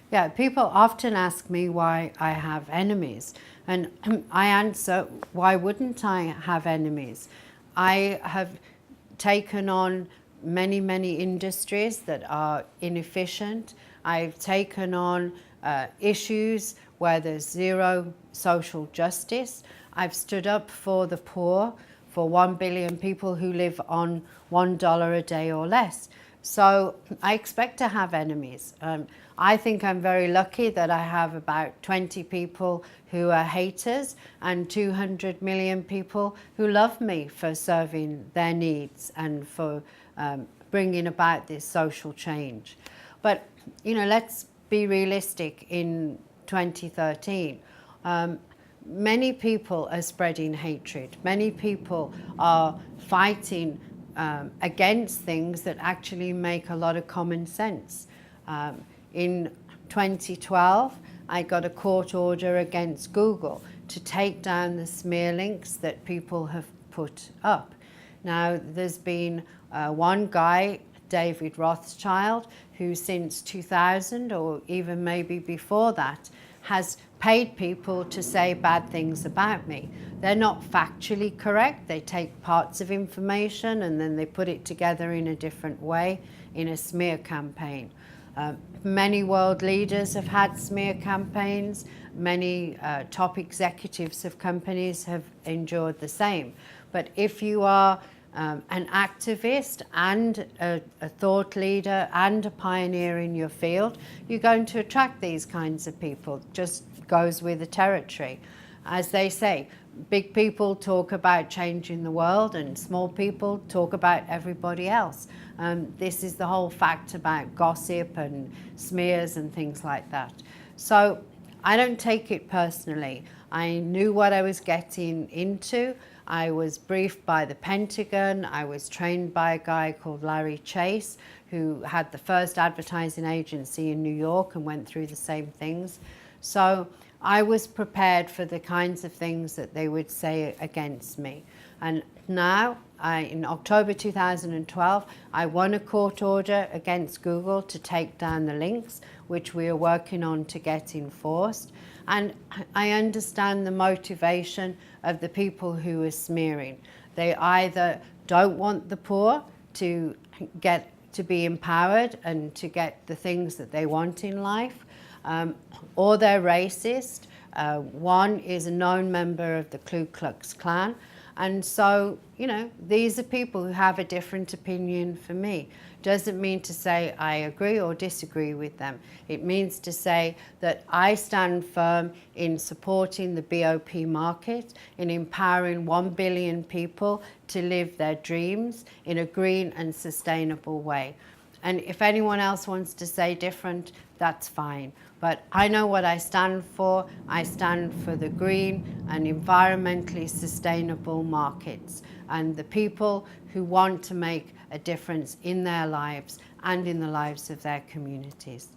Yeah, people often ask me why I have enemies, and I answer, why wouldn't I have enemies? I have taken on many, many industries that are inefficient. I've taken on issues where there's zero social justice. I've stood up for the poor, for 1 billion people who live on $1 a day or less. So I expect to have enemies. I think I'm very lucky that I have about 20 people who are haters and 200 million people who love me for serving their needs and for bringing about this social change. But, you know, let's be realistic. In 2013, many people are spreading hatred. Many people are fighting against things that actually make a lot of common sense. In 2012, I got a court order against Google to take down the smear links that people have put up. Now, there's been one guy, David Rothschild, who since 2000 or even maybe before that has paid people to say bad things about me. They're not factually correct. They take parts of information and then they put it together in a different way in a smear campaign. Many world leaders have had smear campaigns. Many top executives of companies have endured the same. But if you are an activist and a thought leader and a pioneer in your field, you're going to attract these kinds of people. Just goes with the territory. As they say, big people talk about changing the world and small people talk about everybody else. This is the whole fact about gossip and smears and things like that. So I don't take it personally. I knew what I was getting into. I was briefed by the Pentagon. I was trained by a guy called Larry Chase, who had the first advertising agency in New York and went through the same things. So I was prepared for the kinds of things that they would say against me. And now, in October 2012, I won a court order against Google to take down the links, which we are working on to get enforced. And I understand the motivation of the people who are smearing. They either don't want the poor to get to be empowered and to get the things that they want in life, or they're racist. One is a known member of the Ku Klux Klan. And so, you know, these are people who have a different opinion from me. Doesn't mean to say I agree or disagree with them. It means to say that I stand firm in supporting the BOP market, in empowering 1 billion people to live their dreams in a green and sustainable way. And if anyone else wants to say different, that's fine. But I know what I stand for. I stand for the green and environmentally sustainable markets and the people who want to make a difference in their lives and in the lives of their communities.